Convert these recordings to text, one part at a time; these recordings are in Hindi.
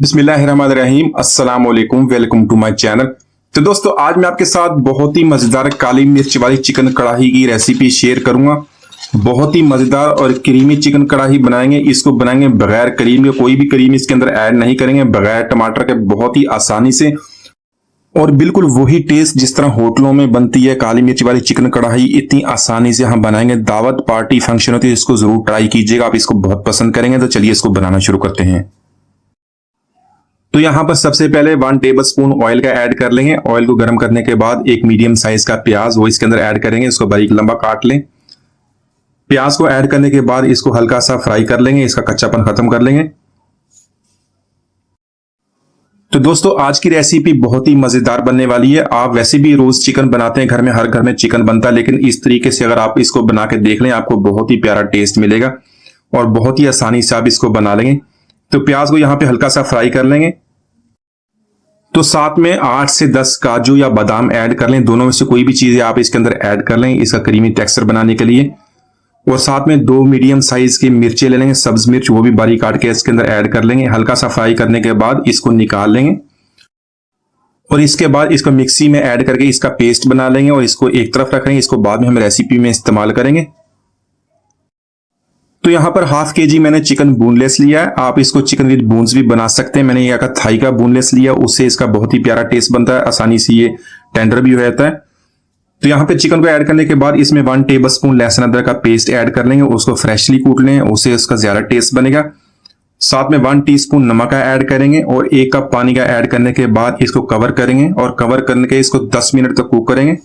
बिस्मिल्लाहिर्रहमानिर्रहीम। अस्सलाम वालेकुम, वेलकम टू माय चैनल। तो दोस्तों, आज मैं आपके साथ बहुत ही मजेदार काली मिर्च वाली चिकन कढ़ाई की रेसिपी शेयर करूंगा। बहुत ही मजेदार और क्रीमी चिकन कढ़ाई बनाएंगे। इसको बनाएंगे बगैर क्रीम के, कोई भी क्रीम इसके अंदर ऐड नहीं करेंगे, बगैर टमाटर के, बहुत ही आसानी से और बिल्कुल वही टेस्ट जिस तरह होटलों में बनती है काली मिर्च वाली चिकन कढ़ाई, इतनी आसानी से हम बनाएंगे। दावत पार्टी फंक्शन होती है, इसको जरूर ट्राई कीजिएगा, आप इसको बहुत पसंद करेंगे। तो चलिए इसको बनाना शुरू करते हैं। तो यहां पर सबसे पहले 1 टेबलस्पून ऑयल का ऐड कर लेंगे। ऑयल को गर्म करने के बाद एक मीडियम साइज का प्याज वो इसके अंदर ऐड करेंगे। इसको बारीक लंबा काट लें। प्याज को ऐड करने के बाद इसको हल्का सा फ्राई कर लेंगे, इसका कच्चापन खत्म कर लेंगे। तो दोस्तों, आज की रेसिपी बहुत ही मजेदार बनने वाली है। आप वैसे भी रोज चिकन बनाते हैं घर में, हर घर में चिकन बनता है, लेकिन इस तरीके से अगर आप इसको बना के देख लें, आपको बहुत ही प्यारा टेस्ट मिलेगा और बहुत ही आसानी से आप इसको बना लेंगे। तो प्याज को यहां पे हल्का सा फ्राई कर लेंगे। तो साथ में 8 से 10 काजू या बादाम ऐड कर लें। दोनों में से कोई भी चीजें आप इसके अंदर ऐड कर लें इसका क्रीमी टेक्सचर बनाने के लिए। और साथ में 2 मीडियम साइज की मिर्चें ले लेंगे, सब्ज मिर्च, वो भी बारीक काट के इसके अंदर ऐड कर लेंगे। हल्का सा फ्राई करने के बाद इसको निकाल लेंगे और इसके बाद इसको मिक्सी में ऐड करके इसका पेस्ट बना लेंगे और इसको एक तरफ रखेंगे। इसको बाद में हम रेसिपी में इस्तेमाल करेंगे। तो यहां पर हाफ केजी मैंने चिकन बोनलेस लिया है। आप इसको चिकन विद बोन्स भी बना सकते हैं। मैंने यहाँ का थाई का बोनलेस लिया, उससे इसका बहुत ही प्यारा टेस्ट बनता है, आसानी से ये टेंडर भी हो जाता है। तो यहाँ पे चिकन को ऐड करने के बाद इसमें 1 टेबलस्पून लहसुन अदरक का पेस्ट ऐड कर लेंगे। उसको फ्रेशली कूट लें, उससे उसका ज्यादा टेस्ट बनेगा। साथ में 1 टीस्पून नमक का ऐड करेंगे और 1 कप पानी का ऐड करने के बाद इसको कवर करेंगे और कवर करने के इसको 10 मिनट तक कुक करेंगे।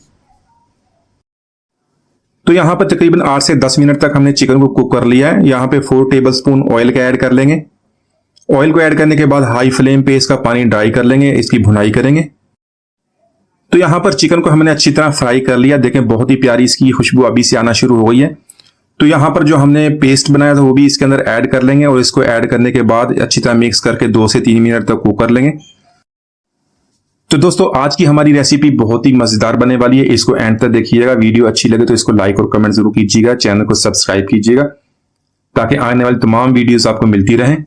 तो यहां पर तकरीबन 8 से 10 मिनट तक हमने चिकन को कुक कर लिया है। यहां पे 4 टेबलस्पून ऑयल का ऐड कर लेंगे। ऑयल को ऐड करने के बाद हाई फ्लेम पे इसका पानी ड्राई कर लेंगे, इसकी भुनाई करेंगे। तो यहां पर चिकन को हमने अच्छी तरह फ्राई कर लिया। देखें, बहुत ही प्यारी इसकी खुशबू अभी से आना शुरू हो गई है। तो यहां पर जो हमने पेस्ट बनाया था वो भी इसके अंदर ऐड कर लेंगे और इसको ऐड करने के बाद अच्छी तरह मिक्स करके 2 से 3 मिनट तक कुक कर लेंगे। तो दोस्तों, आज की हमारी रेसिपी बहुत ही मजेदार बनने वाली है। इसको एंड तक देखिएगा। वीडियो अच्छी लगे तो इसको लाइक और कमेंट जरूर कीजिएगा। चैनल को सब्सक्राइब कीजिएगा ताकि आने वाली तमाम वीडियोस आपको मिलती रहें।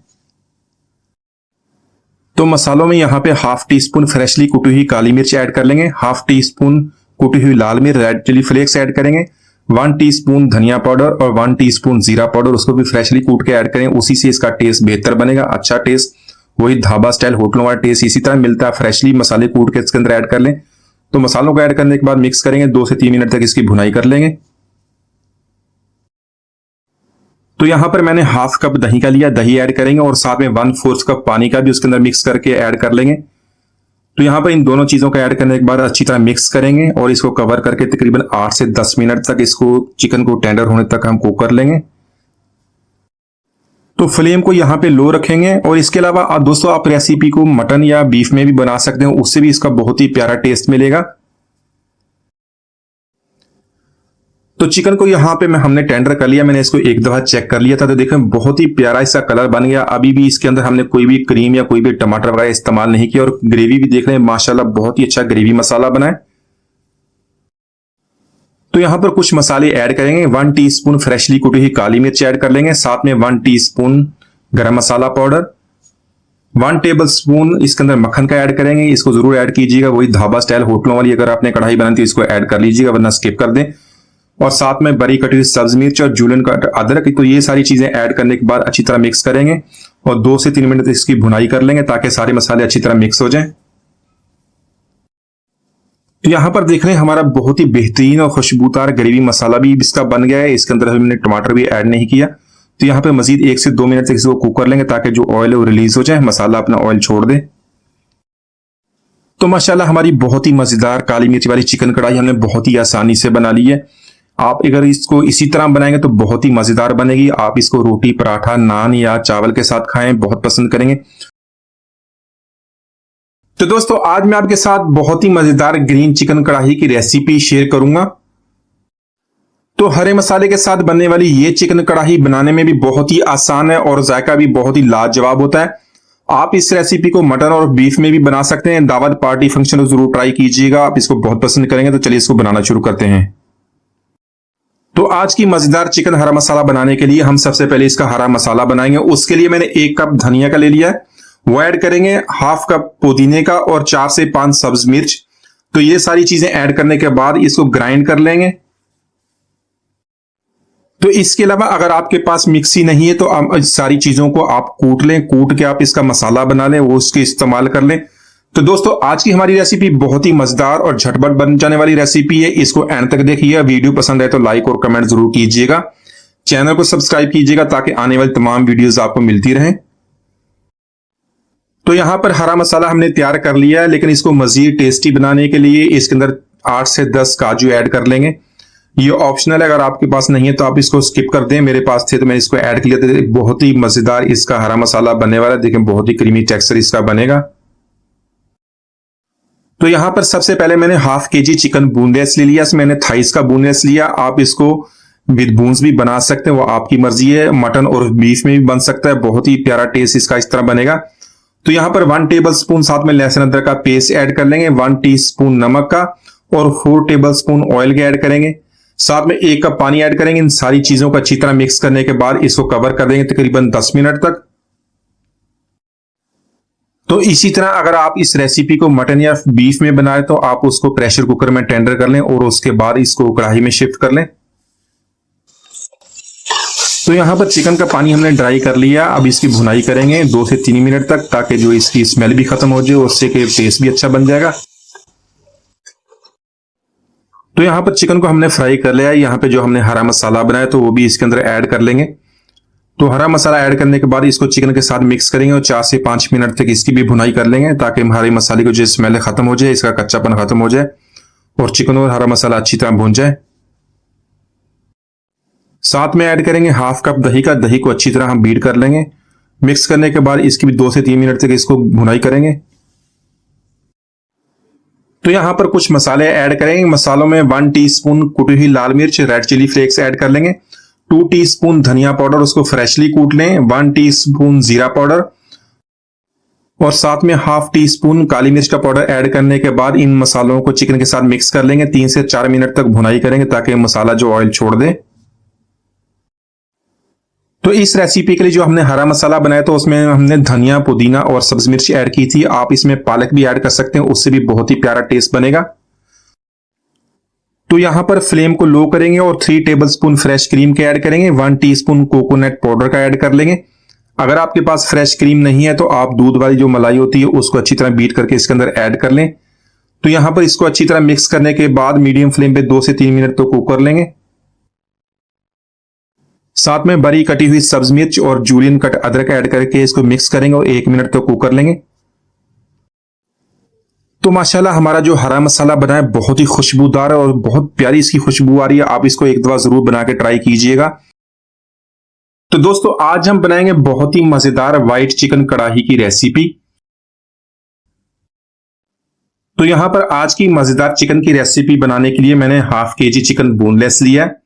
तो मसालों में यहाँ पे हाफ टी स्पून फ्रेशली कुटी हुई काली मिर्च ऐड कर लेंगे। हाफ टी स्पून कुटी हुई लाल मिर्च, रेड चिली फ्लेक्स ऐड करेंगे। 1 टीस्पून धनिया पाउडर और 1 टीस्पून जीरा पाउडर, उसको भी फ्रेशली कूट के ऐड करें। उसी से इसका टेस्ट बेहतर बनेगा, अच्छा टेस्ट, वही ढाबा स्टाइल होटलों वाला टेस्ट इसी तरह मिलता है। फ्रेशली मसाले कूट के इसके अंदर ऐड कर लें। तो मसालों को ऐड करने के बाद मिक्स करेंगे, 2 से 3 मिनट तक इसकी भुनाई कर लेंगे। तो यहां पर मैंने हाफ कप दही का लिया, दही ऐड करेंगे और साथ में 1/4 कप पानी का भी उसके अंदर मिक्स करके ऐड कर लेंगे। तो यहां पर इन दोनों चीजों को ऐड करने के बाद अच्छी तरह मिक्स करेंगे और इसको कवर करके तकरीबन 8 से 10 मिनट तक इसको चिकन को टेंडर होने तक हम कुक कर लेंगे। तो फ्लेम को यहाँ पे लो रखेंगे। और इसके अलावा दोस्तों, आप रेसिपी को मटन या बीफ में भी बना सकते हैं, उससे भी इसका बहुत ही प्यारा टेस्ट मिलेगा। तो चिकन को यहाँ पे हमने टेंडर कर लिया। मैंने इसको एक दफा चेक कर लिया था, तो देखें बहुत ही प्यारा इसका कलर बन गया। अभी भी इसके अंदर हमने कोई भी क्रीम या कोई भी टमाटर वगैरह इस्तेमाल नहीं किया और ग्रेवी भी देख रहे हैं, माशाल्लाह बहुत ही अच्छा ग्रेवी मसाला बना है। तो यहां पर कुछ मसाले ऐड करेंगे। 1 टीस्पून फ्रेशली कुटी हुई काली मिर्च ऐड कर लेंगे। साथ में 1 टीस्पून गरम मसाला पाउडर, 1 टेबलस्पून इसके अंदर मक्खन का ऐड करेंगे। इसको जरूर ऐड कीजिएगा, वही ढाबा स्टाइल होटलों वाली अगर आपने कढ़ाई बनाई तो इसको ऐड कर लीजिएगा, वरना स्किप कर दें। और साथ में बड़ी कटी हुई सब्ज मिर्च और जूलियन कट अदरक। तो ये सारी चीजें ऐड करने के बाद अच्छी तरह मिक्स करेंगे और 2 से 3 मिनट इसकी भुनाई कर लेंगे ताकि सारे मसाले अच्छी तरह मिक्स हो जाएं। तो यहां पर देख रहे हैं हमारा बहुत ही बेहतरीन और खुशबूदार ग्रेवी मसाला भी इसका बन गया है। इसके अंदर हमने टमाटर भी ऐड नहीं किया। तो यहां पे मजीद 1 से 2 मिनट तक इसको कुक कर लेंगे ताकि जो ऑयल है वो रिलीज हो जाए, मसाला अपना ऑयल छोड़ दे। तो माशाल्लाह हमारी बहुत ही मजेदार काली मिर्च वाली चिकन कढ़ाई हमने बहुत ही आसानी से बना ली है। आप अगर इसको इसी तरह बनाएंगे तो बहुत ही मजेदार बनेगी। आप इसको रोटी, पराठा, नान या चावल के साथ खाएं, बहुत पसंद करेंगे। तो दोस्तों, आज मैं आपके साथ बहुत ही मजेदार ग्रीन चिकन कढ़ाई की रेसिपी शेयर करूंगा। तो हरे मसाले के साथ बनने वाली ये चिकन कढ़ाई बनाने में भी बहुत ही आसान है और जायका भी बहुत ही लाजवाब होता है। आप इस रेसिपी को मटन और बीफ में भी बना सकते हैं। दावत पार्टी फंक्शन को जरूर ट्राई कीजिएगा, आप इसको बहुत पसंद करेंगे। तो चलिए इसको बनाना शुरू करते हैं। तो आज की मजेदार चिकन हरा मसाला बनाने के लिए हम सबसे पहले इसका हरा मसाला बनाएंगे। उसके लिए मैंने 1 कप धनिया का ले लिया है वो ऐड करेंगे, हाफ कप पुदीने का और 4 से 5 सब्ज मिर्च। तो ये सारी चीजें ऐड करने के बाद इसको ग्राइंड कर लेंगे। तो इसके अलावा अगर आपके पास मिक्सी नहीं है तो आप सारी चीजों को आप कूट लें, कूट के आप इसका मसाला बना लें, वो उसके इस्तेमाल कर लें। तो दोस्तों आज की हमारी रेसिपी बहुत ही मजेदार और झटपट बन जाने वाली रेसिपी है। इसको एंड तक देखिए। वीडियो पसंद आए तो लाइक और कमेंट जरूर कीजिएगा। चैनल को सब्सक्राइब कीजिएगा ताकि आने वाली तमाम वीडियोस आपको मिलती रहें। तो यहां पर हरा मसाला हमने तैयार कर लिया है, लेकिन इसको मजीद टेस्टी बनाने के लिए इसके अंदर 8 से 10 काजू ऐड कर लेंगे। ये ऑप्शनल है, अगर आपके पास नहीं है तो आप इसको स्किप कर दें। मेरे पास थे तो मैंने इसको ऐड किया। तो बहुत ही मजेदार इसका हरा मसाला बनने वाला है। देखें बहुत ही क्रीमी टेक्सचर इसका बनेगा। तो यहां पर सबसे पहले मैंने हाफ केजी चिकन बोनलेस ले लिया। मैंने थाइस का बोनलेस लिया। आप इसको विद बोन्स भी बना सकते हैं, वो आपकी मर्जी है। मटन और बीफ में भी बन सकता है। बहुत ही प्यारा टेस्ट इसका इस तरह बनेगा। तो यहां पर 1 टेबल स्पून साथ में लहसुन अदरक का पेस्ट ऐड कर लेंगे, 1 टीस्पून नमक का और 4 टेबल स्पून ऑयल के ऐड करेंगे। साथ में 1 कप पानी ऐड करेंगे। इन सारी चीजों को अच्छी तरह मिक्स करने के बाद इसको कवर कर देंगे तकरीबन 10 मिनट तक। तो इसी तरह अगर आप इस रेसिपी को मटन या बीफ में बनाए तो आप उसको प्रेशर कुकर में टेंडर कर लें और उसके बाद इसको कढ़ाई में शिफ्ट कर लें। तो यहां पर चिकन का पानी हमने ड्राई कर लिया। अब इसकी भुनाई करेंगे 2 से 3 मिनट तक, ताकि जो इसकी स्मेल भी खत्म हो जाए और उससे कि टेस्ट भी अच्छा बन जाएगा। तो यहां पर चिकन को हमने फ्राई कर लिया। यहां पे जो हमने हरा मसाला बनाया तो वो भी इसके अंदर ऐड कर लेंगे। तो हरा मसाला ऐड करने के बाद इसको चिकन के साथ मिक्स करेंगे और 4 से 5 मिनट तक इसकी भी भुनाई कर लेंगे, ताकि हमारे मसाले को जो स्मेल खत्म हो जाए, इसका कच्चापन खत्म हो जाए और चिकन और हरा मसाला अच्छी तरह भून जाए। साथ में ऐड करेंगे हाफ कप दही का। दही को अच्छी तरह हम बीट कर लेंगे। मिक्स करने के बाद इसकी भी 2 से 3 मिनट तक इसको भुनाई करेंगे। तो यहां पर कुछ मसाले ऐड करेंगे। मसालों में 1 टीस्पून कुटी हुई लाल मिर्च रेड चिली फ्लेक्स ऐड कर लेंगे, 2 टीस्पून धनिया पाउडर, उसको फ्रेशली कूट लें, 1 टीस्पून जीरा पाउडर और साथ में हाफ टीस्पून काली मिर्च का पाउडर ऐड करने के बाद इन मसालों को चिकन के साथ मिक्स कर लेंगे। 3 से 4 मिनट तक भुनाई करेंगे ताकि मसाला जो ऑयल छोड़ दे। तो इस रेसिपी के लिए जो हमने हरा मसाला बनाया तो उसमें हमने धनिया, पुदीना और सब्ज मिर्च ऐड की थी। आप इसमें पालक भी ऐड कर सकते हैं, उससे भी बहुत ही प्यारा टेस्ट बनेगा। तो यहां पर फ्लेम को लो करेंगे और 3 टेबलस्पून फ्रेश क्रीम के ऐड करेंगे, 1 टीस्पून कोकोनट पाउडर का ऐड कर लेंगे। अगर आपके पास फ्रेश क्रीम नहीं है तो आप दूध वाली जो मलाई होती है उसको अच्छी तरह बीट करके इसके अंदर ऐड कर लें। तो यहां पर इसको अच्छी तरह मिक्स करने के बाद मीडियम फ्लेम पे 2 से 3 मिनट तो कुक कर लेंगे। साथ में बरी कटी हुई सब्ज मिर्च और जूलियन कट अदरक ऐड करके इसको मिक्स करेंगे और 1 मिनट तक कुक कर लेंगे। तो माशाल्लाह हमारा जो हरा मसाला बना है बहुत ही खुशबूदार है और बहुत प्यारी इसकी खुशबू आ रही है। आप इसको एक दफा जरूर बना के ट्राई कीजिएगा। तो दोस्तों आज हम बनाएंगे बहुत ही मजेदार व्हाइट चिकन कढ़ाई की रेसिपी। तो यहां पर आज की मजेदार चिकन की रेसिपी बनाने के लिए मैंने हाफ केजी चिकन बोनलेस लिया है।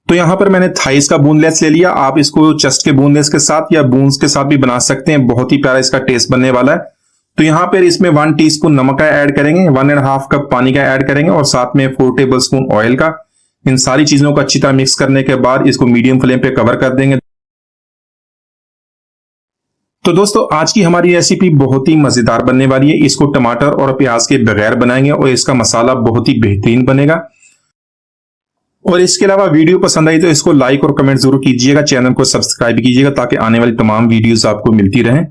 तो यहां पर मैंने थाइस का बोनलेस ले लिया। आप इसको चेस्ट के बोनलेस के साथ या बोन्स के साथ भी बना सकते हैं। बहुत ही प्यारा इसका टेस्ट बनने वाला है। तो यहां पर इसमें 1 टीस्पून नमक का ऐड करेंगे, 1.5 कप पानी का ऐड करेंगे और साथ में 4 टेबलस्पून ऑयल का। इन सारी चीजों को अच्छी तरह मिक्स करने के बाद इसको मीडियम फ्लेम पे कवर कर देंगे। तो दोस्तों आज की हमारी रेसिपी बहुत ही मजेदार बनने वाली है। इसको टमाटर और प्याज के बगैर बनाएंगे और इसका मसाला बहुत ही बेहतरीन बनेगा। और इसके अलावा वीडियो पसंद आई तो इसको लाइक और कमेंट जरूर कीजिएगा। चैनल को सब्सक्राइब कीजिएगा ताकि आने वाली तमाम वीडियोस आपको मिलती रहें।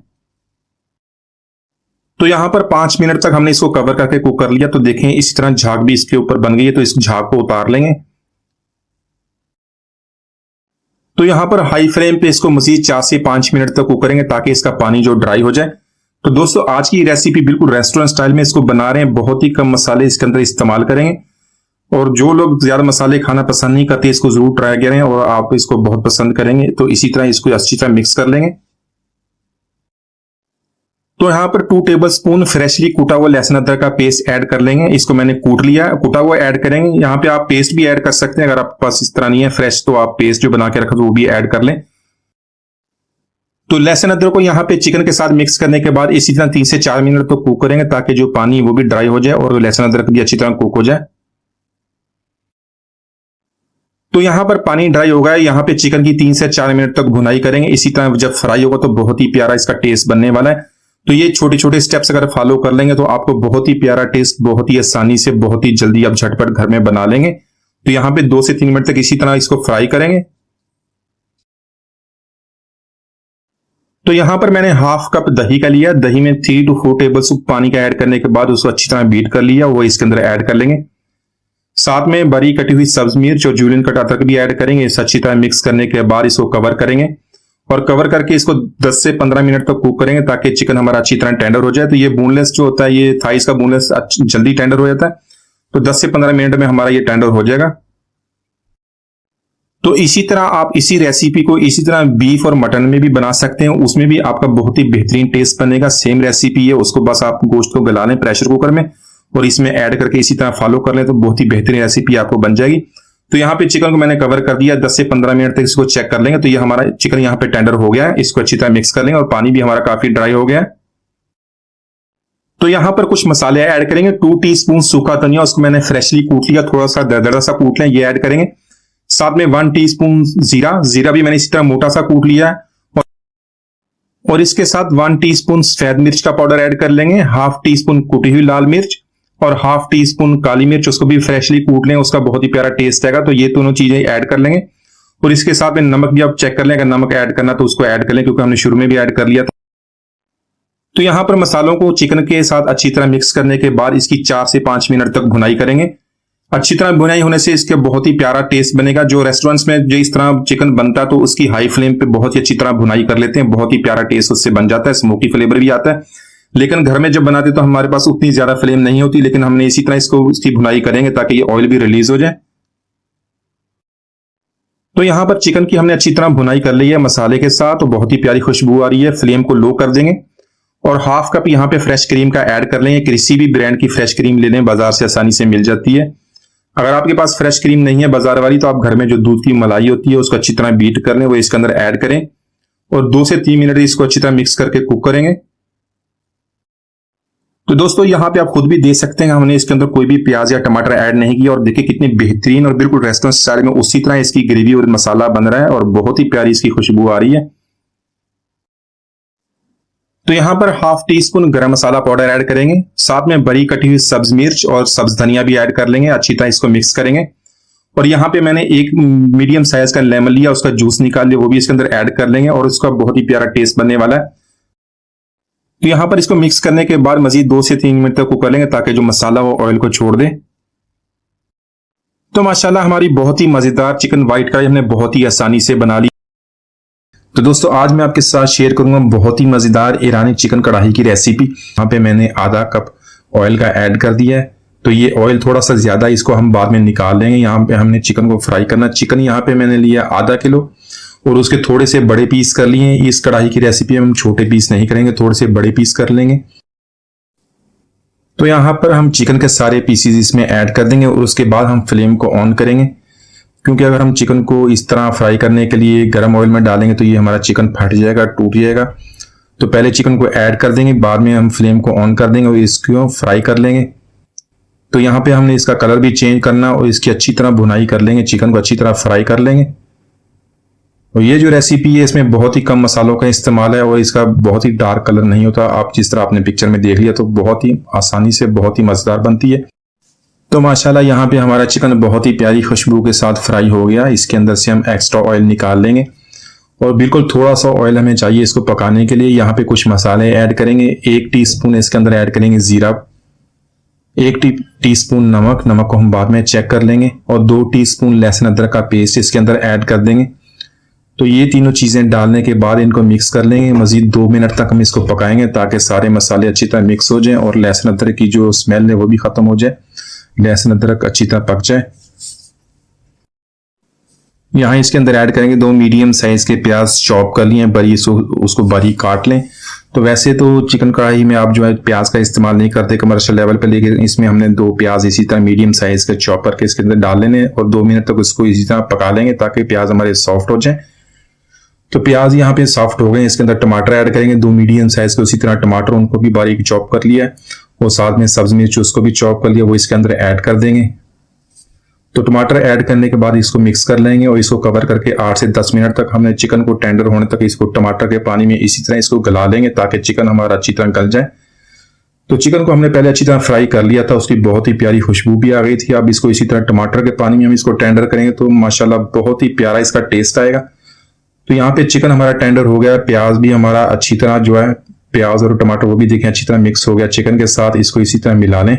तो यहां पर 5 मिनट तक हमने इसको कवर करके कुक कर लिया। तो देखें इसी तरह झाग भी इसके ऊपर बन गई है। तो इस झाग को उतार लेंगे। तो यहां पर हाई फ्लेम पे इसको मजीद 4 से 5 मिनट तक कुक करेंगे ताकि इसका पानी जो ड्राई हो जाए। तो दोस्तों आज की रेसिपी बिल्कुल रेस्टोरेंट स्टाइल में इसको बना रहे हैं। बहुत ही कम मसाले इसके अंदर इस्तेमाल करेंगे और जो लोग ज्यादा मसाले खाना पसंद नहीं करते इसको जरूर ट्राई करें और आप इसको बहुत पसंद करेंगे। तो इसी तरह इसको अच्छी तरह मिक्स कर लेंगे। तो यहां पर 2 टेबलस्पून फ्रेशली कूटा हुआ लहसुन अदरक का पेस्ट ऐड कर लेंगे। इसको मैंने कूट लिया, कूटा हुआ ऐड करेंगे। यहाँ पे आप पेस्ट भी ऐड कर सकते हैं। अगर आपके पास इस तरह नहीं है फ्रेश तो आप पेस्ट जो बना के रखा तो वो भी ऐड कर लें। तो लहसुन अदरक को यहाँ पे चिकन के साथ मिक्स करने के बाद इसी तरह 3 से 4 मिनट तो कुक करेंगे ताकि जो पानी वो भी ड्राई हो जाए और लहसुन अदरक भी अच्छी तरह कुक हो जाए। तो यहाँ पर पानी ड्राई हो गया है। यहाँ पे चिकन की 3 से 4 मिनट तक भुनाई करेंगे। इसी तरह जब फ्राई होगा तो बहुत ही प्यारा इसका टेस्ट बनने वाला है। तो ये छोटे छोटे स्टेप्स अगर फॉलो कर लेंगे तो आपको बहुत ही प्यारा टेस्ट बहुत ही आसानी से बहुत ही जल्दी आप झटपट घर में बना लेंगे। तो यहाँ पे 2 से 3 मिनट तक इसी तरह इसको फ्राई करेंगे। तो यहाँ पर मैंने हाफ कप दही का लिया। दही में 3 to 4 टेबल स्पून पानी का ऐड करने के बाद उसको अच्छी तरह बीट कर लिया, वो इसके अंदर ऐड कर लेंगे। साथ में बारीक कटी हुई सब्ज मिर्च और जूलियन कट अदरक भी ऐड करेंगे। इसे अच्छी तरह मिक्स करने के बाद इसको कवर करेंगे और कवर करके इसको 10 से 15 मिनट तक कुक करेंगे ताकि चिकन हमारा अच्छी तरह टेंडर हो जाए। तो ये बोनलेस जो होता है, ये थाइस का बोनलेस जल्दी टेंडर हो जाता है। तो 10 से 15 मिनट में हमारा ये टेंडर हो जाएगा। तो इसी तरह आप इसी रेसिपी को इसी तरह बीफ और मटन में भी बना सकते हैं, उसमें भी आपका बहुत ही बेहतरीन टेस्ट बनेगा। सेम रेसिपी है, उसको बस आप गोश्त को गला लें प्रेशर कुकर में और इसमें ऐड करके इसी तरह फॉलो कर लें तो बहुत ही बेहतरीन रेसिपी आपको बन जाएगी। तो यहाँ पे चिकन को मैंने कवर कर दिया, 10 से 15 मिनट तक इसको चेक कर लेंगे। तो ये हमारा चिकन यहाँ पे टेंडर हो गया है। इसको अच्छी तरह मिक्स कर लेंगे और पानी भी हमारा काफी ड्राई हो गया है। तो यहाँ पर कुछ मसाले ऐड करेंगे। 2 टीस्पून सूखा धनिया, उसको मैंने फ्रेशली कूट लिया, थोड़ा सा दरदरा सा कूट लें, ये ऐड करेंगे। साथ में 1 टीस्पून जीरा भी मैंने इसी तरह मोटा सा कूट लिया है। और इसके साथ 1 टीस्पून सफेद मिर्च का पाउडर ऐड कर लेंगे, हाफ टी स्पून कुटी हुई लाल मिर्च और हाफ टी स्पून काली मिर्च, उसको भी फ्रेशली कूट लें, उसका बहुत ही प्यारा टेस्ट आएगा। तो ये दोनों चीजें ऐड कर लेंगे। और इसके साथ में नमक भी आप चेक कर लें, अगर नमक ऐड करना तो उसको ऐड कर लें क्योंकि हमने शुरू में भी ऐड कर लिया था। तो यहां पर मसालों को चिकन के साथ अच्छी तरह मिक्स करने के बाद इसकी 4 से 5 मिनट तक भुनाई करेंगे। अच्छी तरह भुनाई होने से इसके बहुत ही प्यारा टेस्ट बनेगा। जो रेस्टोरेंट्स में जो इस तरह चिकन बनता है तो उसकी हाई फ्लेम पे बहुत ही अच्छी तरह भुनाई कर लेते हैं, बहुत ही प्यारा टेस्ट उससे बन जाता है, स्मोकी फ्लेवर भी आता है। लेकिन घर में जब बनाते तो हमारे पास उतनी ज्यादा फ्लेम नहीं होती, लेकिन हमने इसी तरह इसकी भुनाई करेंगे ताकि ये ऑयल भी रिलीज हो जाए। तो यहां पर चिकन की हमने अच्छी तरह भुनाई कर ली है मसाले के साथ, तो बहुत ही प्यारी खुशबू आ रही है। फ्लेम को लो कर देंगे और हाफ कप यहाँ पे फ्रेश क्रीम का ऐड कर लेंगे। किसी भी ब्रांड की फ्रेश क्रीम ले लें, बाजार से आसानी से मिल जाती है। अगर आपके पास फ्रेश क्रीम नहीं है बाजार वाली, तो आप घर में जो दूध की मलाई होती है उसको अच्छी तरह बीट कर लें, वो इसके अंदर ऐड करें और 2 से 3 मिनट इसको अच्छी तरह मिक्स करके कुक करेंगे। तो दोस्तों यहाँ पे आप खुद भी देख सकते हैं, हमने इसके अंदर कोई भी प्याज या टमाटर ऐड नहीं किया और देखिए कितनी बेहतरीन और बिल्कुल रेस्टोरेंट स्टाइल में उसी तरह इसकी ग्रेवी और मसाला बन रहा है और बहुत ही प्यारी इसकी खुशबू आ रही है। तो यहाँ पर हाफ टी स्पून गरम मसाला पाउडर ऐड करेंगे, साथ में बड़ी कटी हुई सब्ज मिर्च और सब्ज धनिया भी ऐड कर लेंगे। अच्छी तरह इसको मिक्स करेंगे और यहाँ पे मैंने एक मीडियम साइज का लेमन लिया, उसका जूस निकाल लिया, वो भी इसके अंदर ऐड कर लेंगे और उसका बहुत ही प्यारा टेस्ट बनने वाला है। तो यहाँ पर इसको मिक्स करने के बाद मजीद 2 से 3 मिनट तक कुक कर लेंगे ताकि जो मसाला वो ऑयल को छोड़ दे। तो माशाल्लाह हमारी बहुत ही मजेदार चिकन व्हाइट कढ़ाई हमने बहुत ही आसानी से बना ली। तो दोस्तों आज मैं आपके साथ शेयर करूंगा बहुत ही मजेदार ईरानी चिकन कढ़ाई की रेसिपी। यहाँ पे मैंने आधा कप ऑयल का ऐड कर दिया है। तो ये ऑयल थोड़ा सा ज्यादा, इसको हम बाद में निकाल लेंगे। यहाँ पे हमने चिकन को फ्राई करना। चिकन यहाँ पे मैंने लिया आधा किलो और उसके थोड़े से बड़े पीस कर लिए। इस कढ़ाई की रेसिपी में हम छोटे पीस नहीं करेंगे, थोड़े से बड़े पीस कर लेंगे। तो यहाँ पर हम चिकन के सारे पीसीज इसमें ऐड कर देंगे और उसके बाद हम फ्लेम को ऑन करेंगे, क्योंकि अगर हम चिकन को इस तरह फ्राई करने के लिए गर्म ऑयल में डालेंगे तो ये हमारा चिकन फट जाएगा, टूट जाएगा। तो पहले चिकन को ऐड कर देंगे, बाद में हम फ्लेम को ऑन कर देंगे और इसको फ्राई कर लेंगे। तो यहाँ पे हमने इसका कलर भी चेंज करना और इसकी अच्छी तरह भुनाई कर लेंगे, चिकन को अच्छी तरह फ्राई कर लेंगे। और ये जो रेसिपी है इसमें बहुत ही कम मसालों का इस्तेमाल है और इसका बहुत ही डार्क कलर नहीं होता। आप जिस तरह आपने पिक्चर में देख लिया, तो बहुत ही आसानी से बहुत ही मजेदार बनती है। तो माशाल्लाह यहाँ पे हमारा चिकन बहुत ही प्यारी खुशबू के साथ फ्राई हो गया। इसके अंदर से हम एक्स्ट्रा ऑयल निकाल लेंगे और बिल्कुल थोड़ा सा ऑयल हमें चाहिए इसको पकाने के लिए। यहाँ पे कुछ मसाले ऐड करेंगे। 1 टीस्पून इसके अंदर ऐड करेंगे जीरा, 1 टीस्पून नमक को हम बाद में चेक कर लेंगे और 2 टीस्पून लहसुन अदरक का पेस्ट इसके अंदर ऐड कर देंगे। तो ये तीनों चीजें डालने के बाद इनको मिक्स कर लेंगे। मजीद 2 मिनट तक हम इसको पकाएंगे ताकि सारे मसाले अच्छी तरह मिक्स हो जाएं और लहसुन अदरक की जो स्मेल है वो भी खत्म हो जाए, लहसुन अदरक अच्छी तरह पक जाए। यहाँ इसके अंदर ऐड करेंगे 2 मीडियम साइज के प्याज चॉप कर लिए बड़ी, उसको बारीक काट लें। तो वैसे तो चिकन कढ़ाई में आप जो है प्याज का इस्तेमाल नहीं करते कमर्शियल लेवल पे, लेकिन इसमें हमने 2 प्याज इसी तरह मीडियम साइज के चॉप करके इसके अंदर डाल लेने और 2 मिनट तक उसको इसी तरह पका लेंगे ताकि प्याज हमारे सॉफ्ट हो जाए। तो प्याज यहाँ पे सॉफ्ट हो गए। इसके अंदर टमाटर ऐड करेंगे, 2 मीडियम साइज के उसी तरह टमाटर, उनको भी बारीक चॉप कर लिया है और साथ में सब्ज मिर्च उसको भी चॉप कर लिया, वो इसके अंदर ऐड कर देंगे। तो टमाटर ऐड करने के बाद इसको मिक्स कर लेंगे और इसको कवर करके 8 से 10 मिनट तक हमने चिकन को टेंडर होने तक इसको टमाटर के पानी में इसी तरह इसको गला लेंगे ताकि चिकन हमारा अच्छी तरह गल जाए। तो चिकन को हमने पहले अच्छी तरह फ्राई कर लिया था, उसकी बहुत ही प्यारी खुशबू भी आ गई थी। अब इसको इसी तरह टमाटर के पानी में हम इसको टेंडर करेंगे तो माशाल्लाह बहुत ही प्यारा इसका टेस्ट आएगा। तो यहाँ पे चिकन हमारा टेंडर हो गया, प्याज भी हमारा अच्छी तरह जो है, प्याज और टमाटर वो भी देखें अच्छी तरह मिक्स हो गया चिकन के साथ। इसको इसी तरह मिला लें।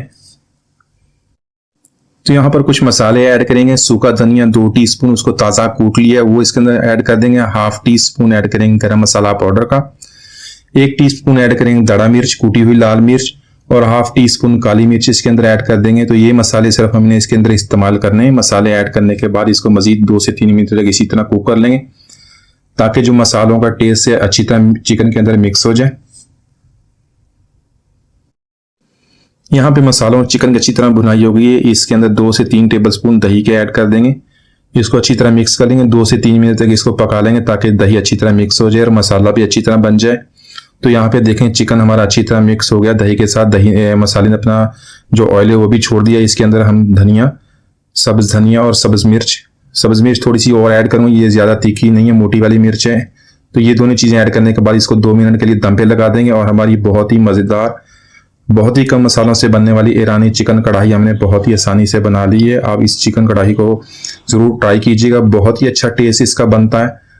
तो यहाँ पर कुछ मसाले ऐड करेंगे। सूखा धनिया 2 टीस्पून उसको ताज़ा कूट लिया वो इसके अंदर ऐड कर देंगे। हाफ टी स्पून ऐड करेंगे गरम मसाला पाउडर का। 1 टीस्पून ऐड करेंगे दड़ा मिर्च, कूटी हुई लाल मिर्च, और हाफ टी स्पून काली मिर्च इसके अंदर ऐड कर देंगे। तो ये मसाले सिर्फ हमने इसके अंदर इस्तेमाल करने हैं। मसाले ऐड करने के बाद इसको मजीद 2 से 3 मिनट तक इसी तरह कुक कर लेंगे ताकि जो मसालों का टेस्ट है अच्छी तरह चिकन के अंदर मिक्स हो जाए। यहाँ पे मसालों और चिकन की अच्छी तरह भुनाई हो गई है। इसके अंदर 2 से 3 टेबलस्पून दही के ऐड कर देंगे। इसको अच्छी तरह मिक्स कर लेंगे। 2 से 3 मिनट तक इसको पका लेंगे ताकि दही अच्छी तरह मिक्स हो जाए और मसाला भी अच्छी तरह बन जाए। तो यहाँ पे देखें चिकन हमारा अच्छी तरह मिक्स हो गया दही के साथ। दही मसाले ने अपना जो ऑयल है वो भी छोड़ दिया। इसके अंदर हम धनिया, सब्ज धनिया और सब्ज मिर्च थोड़ी सी और ऐड करूँगी, ये ज़्यादा तीखी नहीं है, मोटी वाली मिर्च है। तो ये दोनों चीज़ें ऐड करने के बाद इसको 2 मिनट के लिए दम पे लगा देंगे और हमारी बहुत ही मज़ेदार, बहुत ही कम मसालों से बनने वाली ईरानी चिकन कढ़ाई हमने बहुत ही आसानी से बना ली है। आप इस चिकन कढ़ाई को ज़रूर ट्राई कीजिएगा, बहुत ही अच्छा टेस्ट इसका बनता है।